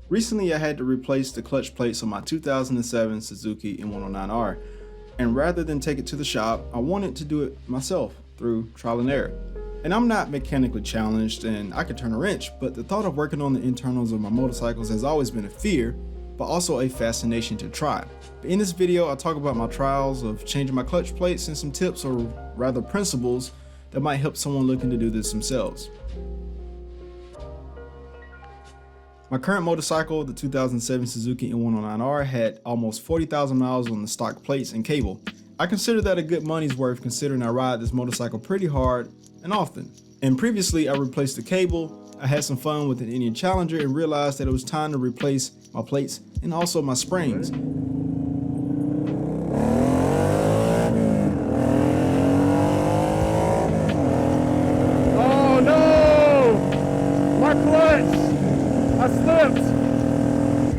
Recently, I had to replace the clutch plates on my 2007 Suzuki M109R, and rather than take it to the shop, I wanted to do it myself through trial and error. And I'm not mechanically challenged and I could turn a wrench, but the thought of working on the internals of my motorcycles has always been a fear, but also a fascination to try. But in this video, I'll talk about my trials of changing my clutch plates and some tips, or rather principles, that might help someone looking to do this themselves. My current motorcycle, the 2007 Suzuki M109R, had almost 40,000 miles on the stock plates and cable. I consider that a good money's worth considering I ride this motorcycle pretty hard and often. And previously I replaced the cable, I had some fun with an Indian Challenger and realized that it was time to replace my plates and also my springs. Oh no! My clutch! I slipped!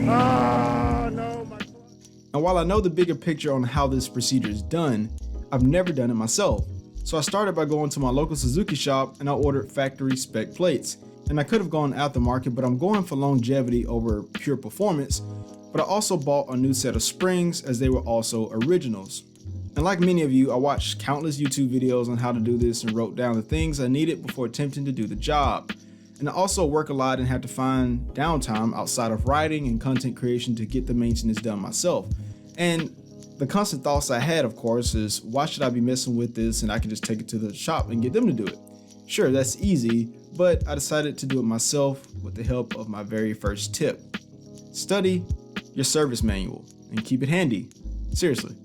Oh no, my clutch. And while I know the bigger picture on how this procedure is done, I've never done it myself. So I started by going to my local Suzuki shop and I ordered factory spec plates. And I could have gone aftermarket, but I'm going for longevity over pure performance. But I also bought a new set of springs as they were also originals. And like many of you, I watched countless YouTube videos on how to do this and wrote down the things I needed before attempting to do the job. And I also work a lot and have to find downtime outside of writing and content creation to get the maintenance done myself. And the constant thoughts I had, of course, is why should I be messing with this and I can just take it to the shop and get them to do it? Sure, that's easy, but I decided to do it myself with the help of my very first tip. Study your service manual and keep it handy. Seriously.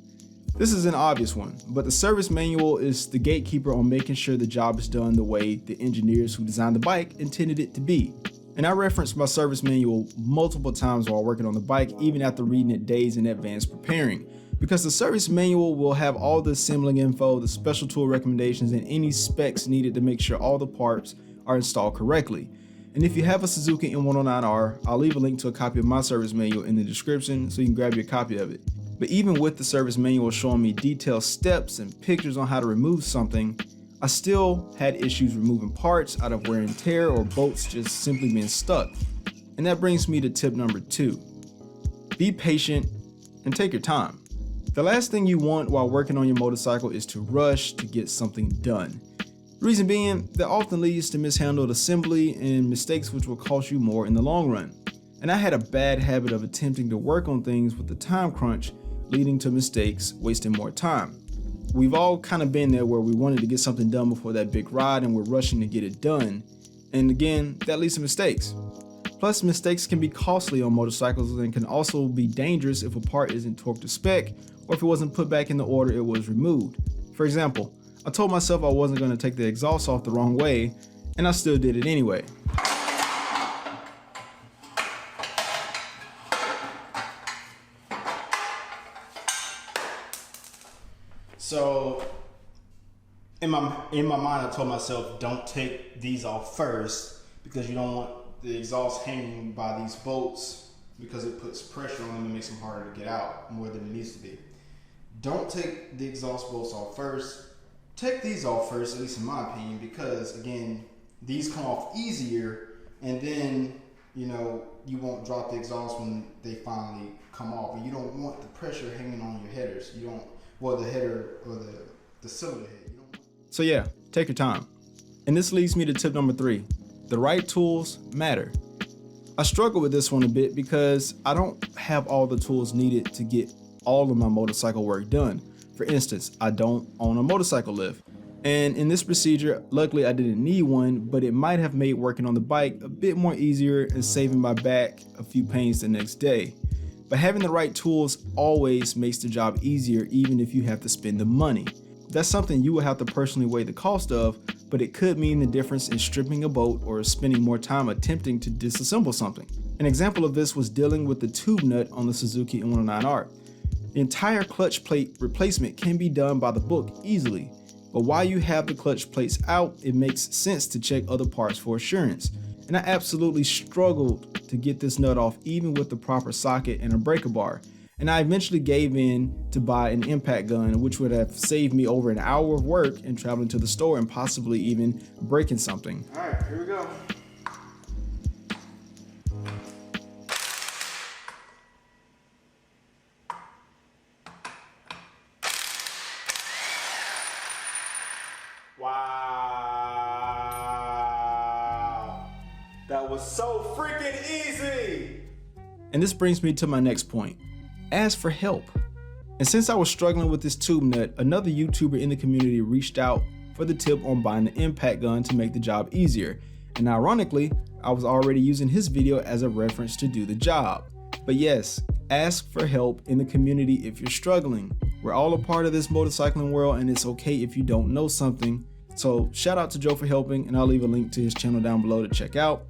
This is an obvious one, but the service manual is the gatekeeper on making sure the job is done the way the engineers who designed the bike intended it to be. And I referenced my service manual multiple times while working on the bike, even after reading it days in advance preparing. Because the service manual will have all the assembling info, the special tool recommendations, and any specs needed to make sure all the parts are installed correctly. And if you have a Suzuki M109R, I'll leave a link to a copy of my service manual in the description so you can grab your copy of it. But even with the service manual showing me detailed steps and pictures on how to remove something, I still had issues removing parts out of wear and tear or bolts just simply being stuck. And that brings me to tip number 2. Be patient and take your time. The last thing you want while working on your motorcycle is to rush to get something done. The reason being, that often leads to mishandled assembly and mistakes which will cost you more in the long run. And I had a bad habit of attempting to work on things with the time crunch, leading to mistakes, wasting more time. We've all kind of been there where we wanted to get something done before that big ride and we're rushing to get it done. And again, that leads to mistakes. Plus, mistakes can be costly on motorcycles and can also be dangerous if a part isn't torqued to spec or if it wasn't put back in the order it was removed. For example, I told myself I wasn't going to take the exhaust off the wrong way, and I still did it anyway. So in my mind, I told myself, don't take these off first because you don't want the exhaust hanging by these bolts because it puts pressure on them and makes them harder to get out more than it needs to be. Don't take the exhaust bolts off first. Take these off first, at least in my opinion, because again, these come off easier and then, you won't drop the exhaust when they finally come off. And you don't want the pressure hanging on your headers. You don't, well, the header or the cylinder head. So yeah, take your time. And this leads me to tip number 3. The right tools matter. I struggle with this one a bit because I don't have all the tools needed to get all of my motorcycle work done. For instance, I don't own a motorcycle lift. And in this procedure, luckily I didn't need one, but it might have made working on the bike a bit more easier and saving my back a few pains the next day. But having the right tools always makes the job easier, even if you have to spend the money. That's something you will have to personally weigh the cost of, but it could mean the difference in stripping a bolt or spending more time attempting to disassemble something. An example of this was dealing with the tube nut on the Suzuki M109R. The entire clutch plate replacement can be done by the book easily, but while you have the clutch plates out, it makes sense to check other parts for assurance. And I absolutely struggled to get this nut off even with the proper socket and a breaker bar. And I eventually gave in to buy an impact gun, which would have saved me over an hour of work and traveling to the store and possibly even breaking something. All right, here we go. That was so freaking easy! And this brings me to my next point. Ask for help. And since I was struggling with this tube nut, another YouTuber in the community reached out for the tip on buying the impact gun to make the job easier. And ironically, I was already using his video as a reference to do the job. But yes, ask for help in the community if you're struggling. We're all a part of this motorcycling world, and it's okay if you don't know something. So shout out to Joe for helping, and I'll leave a link to his channel down below to check out.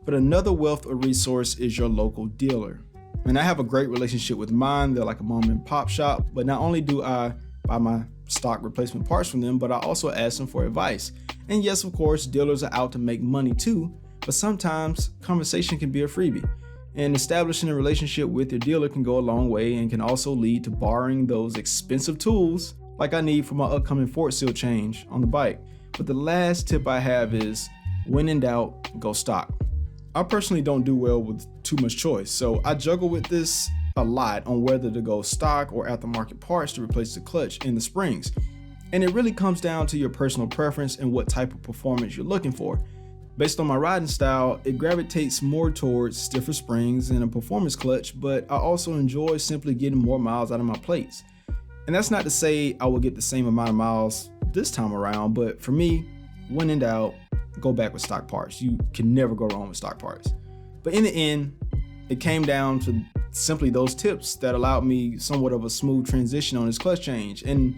But another wealth of resource is your local dealer. And I have a great relationship with mine. They're like a mom and pop shop, but not only do I buy my stock replacement parts from them, but I also ask them for advice. And yes, of course, dealers are out to make money too, but sometimes conversation can be a freebie. And establishing a relationship with your dealer can go a long way and can also lead to borrowing those expensive tools like I need for my upcoming fork seal change on the bike. But the last tip I have is, when in doubt, go stock. I personally don't do well with too much choice, so I juggle with this a lot on whether to go stock or aftermarket parts to replace the clutch and the springs. And it really comes down to your personal preference and what type of performance you're looking for. Based on my riding style, it gravitates more towards stiffer springs and a performance clutch, but I also enjoy simply getting more miles out of my plates. And that's not to say I will get the same amount of miles this time around, but for me, when in doubt, go back with stock parts. You can never go wrong with stock parts. But in the end, it came down to simply those tips that allowed me somewhat of a smooth transition on this clutch change. And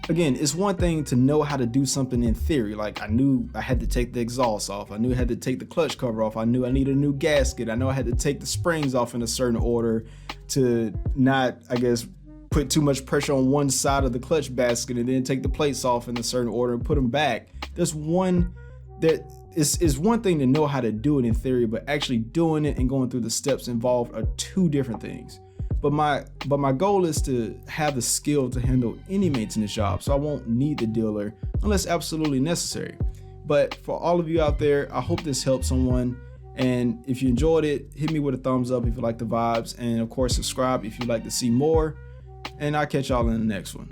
again, it's one thing to know how to do something in theory. Like I knew I had to take the exhaust off. I knew I had to take the clutch cover off. I knew I needed a new gasket. I know I had to take the springs off in a certain order to not, I guess, put too much pressure on one side of the clutch basket and then take the plates off in a certain order and put them back. It's one thing to know how to do it in theory, but actually doing it and going through the steps involved are two different things. But my goal is to have the skill to handle any maintenance job, so I won't need the dealer unless absolutely necessary. But for all of you out there, I hope this helps someone. And if you enjoyed it, hit me with a thumbs up if you like the vibes, and of course subscribe if you'd like to see more. And I'll catch y'all in the next one.